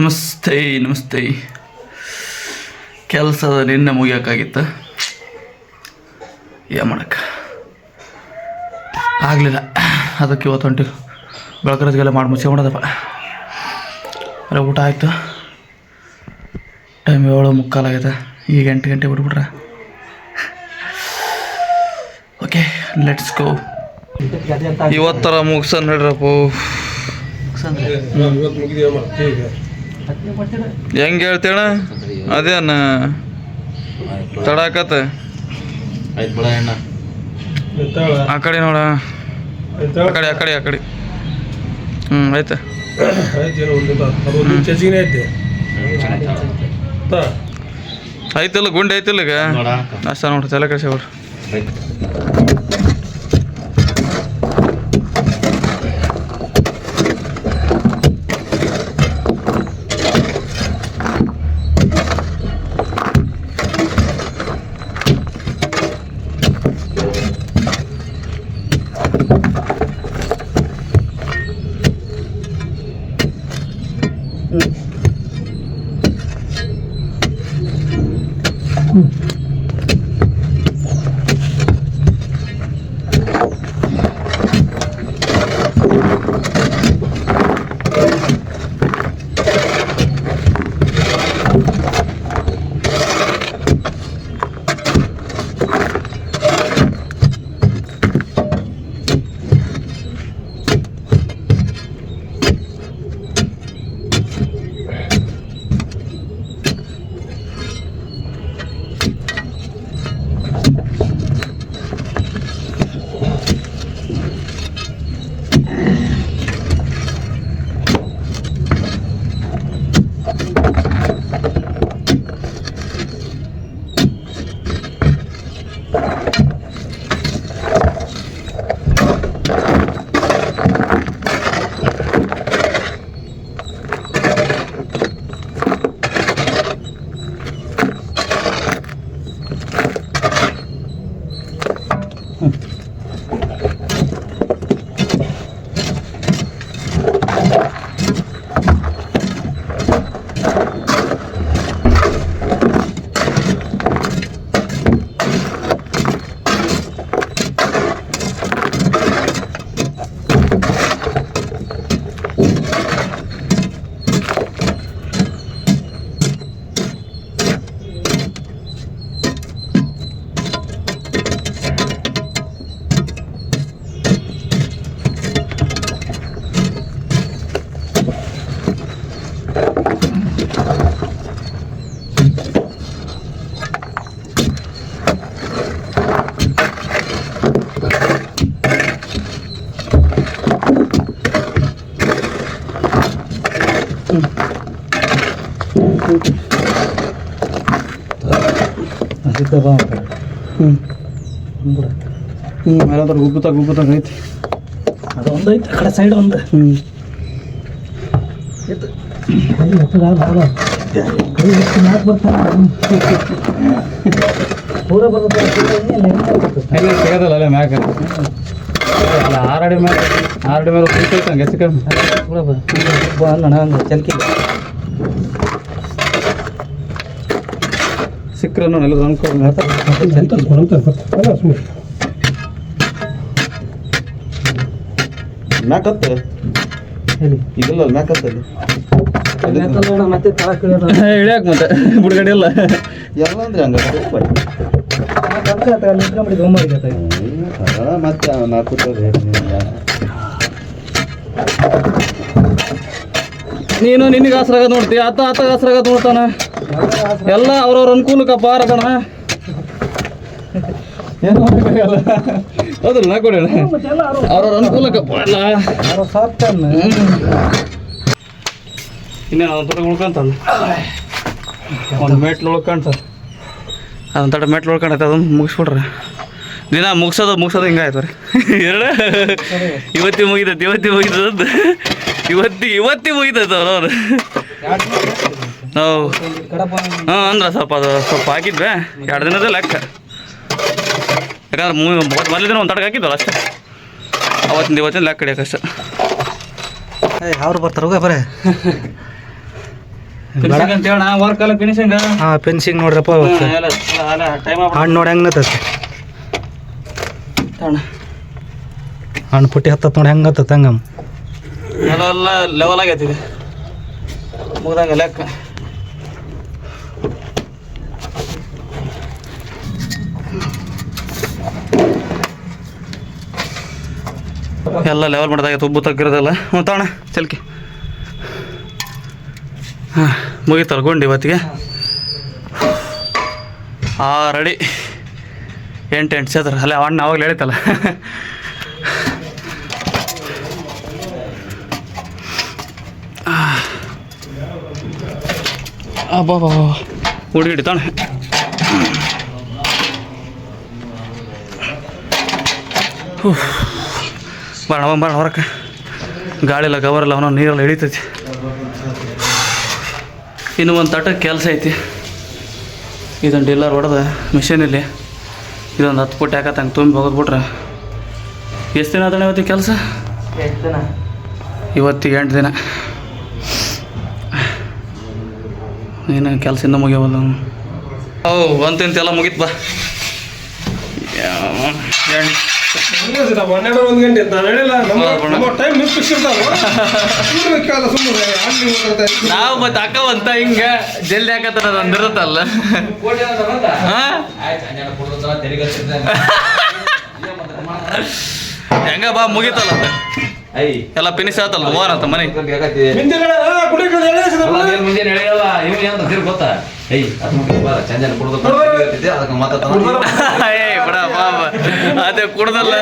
ನಮಸ್ತೆ ನಮಸ್ತೆ. ಕೆಲಸದ ನಿನ್ನೆ ಮುಗಿಯೋಕ್ಕಾಗಿತ್ತು, ಏನು ಮಾಡೋಕ್ಕೆ ಆಗಲಿಲ್ಲ. ಅದಕ್ಕೆ ಇವತ್ತು ಹೊಂಟಿ ಬೆಳಕರಜ್ಗೆಲ್ಲ ಮಾಡಿ ಮುಚ್ಕೊಂಬಿಡೋದಪ್ಪ. ಅಲ್ಲ ಊಟ ಆಯಿತು. ಟೈಮ್ 7:45 ಆಗೈತೆ. ಈಗ 8 ಗಂಟೆ ಬಿಟ್ಬಿಟ್ರೆ ಓಕೆ ಲೆಟ್ಸ್ ಗೋ. ಇವತ್ತರ ಮುಗಿಸನ್ ಹೇಳ್ರಪ್ಪ. ಹೆಂಗೆ ಹೇಳ್ತೇಣ ಅದೇನ ತಡಾಕತ್ತ ಆ ಕಡೆ ನೋಡ, ಆ ಕಡೆ ಆಯ್ತಾ. ಐತಲ್ಲ ಗುಂಡೆ ಐತಿಲ್ಲ ಈಗ ಅಷ್ಟ ನೋಡ್ರಿ ತಲೆ ಕಡೆ ಅವ್ರು. ಮೇಲೆ ಗುಬ್ಬುತ್ತಾಗ ಐತಿ. ಅದು ಒಂದು ಐತಿ, ಆ ಕಡೆ ಸೈಡ್ ಒಂದು ಪೂರ ಸಿಗೋದಲ್ಲ ಅಲ್ಲೇ ಮ್ಯಾಗ ಅಲ್ಲ 6 ಅಡಿ ಮೇಲೆ ಕೂತೈತೆ ಹೆಚ್ಚು ಕಮ್ಮಿ ಅಲ್ಲಣ್ಣ ಚಲ್ಕಿ ಸಿಕ್ಕರನ್ನು ಎಲ್ಲ ಮ್ಯಾಕತ್ತ ಇದಲ್ಲ ಮ್ಯಾಕತ್ತಲ್ಲಿ ಮತ್ತೆ ಇಳಿಯಾಕ ಮತ್ತೆ ಬುಡಗಡೆ ಇಲ್ಲ ಎಲ್ಲ ಅಂದ್ರೆ ಹಂಗ ಮತ್ತೆ ನೀನು ನಿನಗೆ ಆಸರಾಗ ನೋಡ್ತಿ, ಆತ ಆಸರಾಗ ನೋಡ್ತಾನ. ಎಲ್ಲ ಅವ್ರವ್ರ ಅನುಕೂಲಕ್ಕೆ ಪಾರದಣ. ಏನು ಮಾಡಲ್ಲ ಹೌದಲ್ಲ ನಾ ಕೊಡೋಣ ಅವ್ರವ್ರ ಅನುಕೂಲಕ್ಕೆ ಪಾರಲ್ಲ. ಇನ್ನೇನು ಅದೊಂದು ತಡ ಉಳ್ಕೊಂತಲ್ಲ, ಒಂದು ಮೆಟ್ಲು ಉಳ್ಕೊಂತ ಅದೊಂದು ತಡ ಮೆಟ್ಲು ಉಳ್ಕೊಂಡೈತೆ. ಅದೊಂದು ಮುಗಿಸ್ಬಿಡ್ರಿ. ದಿನ ಮುಗಿಸೋದು ಹಿಂಗಾಯ್ತು ರೀ. ಎರಡು ಇವತ್ತಿ ಮುಗಿತೈತೆ ಇವತ್ತಿ ಮುಗಿತೈತೆ ಅವ್ರವ್ರು. ನಾವು ಹಾಂ ಅಂದ್ರೆ ಸ್ವಲ್ಪ ಹಾಕಿದ್ವಿ 2 ದಿನದ ಲೆಕ್ಕ. ಯಾಕಂದ್ರೆ ಮೊದಲ ದಿನ ಒಂದು ತಡಕ ಹಾಕಿದ್ವಲ್ಲ ಅಷ್ಟೇ. ಅವತ್ತಿನ ಲೆಕ್ಕ ಹಿಡಿಯೋಕೆ ಅಷ್ಟೇ. ಅವ್ರು ಬರ್ತಾರೆ ಹೋಗ ಬರೇ ಫಿನಿಶಿಂಗ್ ಅಂತ ಹೇಳ ವರ್ಕ್ ಎಲ್ಲ ಫಿನಿಶಿಂಗ್. ಹಾಂ ಫಿನಿಶಿಂಗ್ ನೋಡ್ರಪ್ಪ ಇವತ್ತು ಹಣ್ಣು ನೋಡಿ ಹೆಂಗೆ ನತ್ತೈತಿ ಹಣ್ಣು ಪುಟ್ಟಿ ಹತ್ತತ್ ನೋಡಿ ಹೆಂಗೆ ಹತ್ತತ್ ಹಂಗಮ್ಮ ಎಲ್ಲ ಲೆವೆಲ್ ಆಗೈತಿ ಇದು ಮುಗ್ದಂಗೆ ಲೆಕ್ಕ. ಎಲ್ಲ ಲೆವೆಲ್ ಮಾಡೋದಾಗೈತೆ ಉಬ್ಬು ತಗ್ಗಿರೋದೆಲ್ಲ ತಗೋಣ ಚಲ್ಕಿ. ಹಾಂ ಮುಗೀತಲ್ಲ ಗುಂಡಿ ಇವತ್ತಿಗೆ. ರೆಡಿ 8 ಸೇದ್ರ ಅಲ್ಲೇ ಅಣ್ಣ ಅವಾಗಲೇ ಹೇಳಿತಲ್ಲ. ಅಬ್ಬಾ ಹುಡುಗಿಡಿ ತಾಣ ಬಾಣ ಹೊರಕ್ಕೆ ಗಾಳಿ ಇಲ್ಲ ಗವರ್ ಇಲ್ಲ ಅವನು ನೀರೆಲ್ಲ ಹಿಡಿತೈತಿ. ಇನ್ನು ಒಂದು ತಟಕ್ಕೆ ಕೆಲಸ ಐತಿ. ಇದೊಂದು ಡಿಲ್ಲರ್ ಹೊಡೆದ ಮಿಷಿನಲ್ಲಿ ಇದೊಂದು 10 ಫುಟ್ ಯಾಕತ್ತ ಹಂಗೆ ತುಂಬಿ ಹೋಗೋದ್ಬಿಟ್ರೆ ಎಷ್ಟು ದಿನ ಆದಣ್ಣ ಇವತ್ತಿಗೆ ಕೆಲಸ? 8 ದಿನ. ಇವತ್ತಿಗೆ 8 ದಿನ. ಏನು ಕೆಲಸ ಇನ್ನೂ ಮುಗಿಯವಲ್ಲ. ಒಂತಿಂತೆಲ್ಲ ಮುಗೀತು ಬಾ. ನಾವು ಮತ್ತೆ ಅಕ್ಕವಂತ ಹಿಂಗ ಜಲ್ದಿ ಹಾಕತ್ತಾರ ಅಂದಿರತ್ತಲ್ಲ. ಹೆಂಗ ಬಾ ಮುಗೀತಲ್ಲ ಎಲ್ಲ ಫಿನಿಶ್ ಆತಲ್ಲ ಮೋರ್ ಅಂತ ಮನೆ. ಅದೇ ಕುಡ್ದಲ್ಲ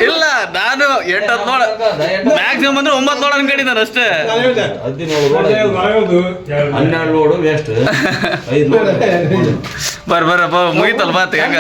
ಇಲ್ಲ ನಾನು 8 ನೋಡ ಮ್ಯಾಕ್ಸಿಮಮ್ ಅಂದ್ರೆ 9 ನೋಡ ಅನ್ಕೊಂಡಿದ್ದಾನೆ ಅಷ್ಟೇ. 12 ಲೋಡು ವೇಸ್ಟ್. ಬರ್ರಪ್ಪ ಮುಗಿತಲ್ಲ ಮಾತು ಹೆಂಗ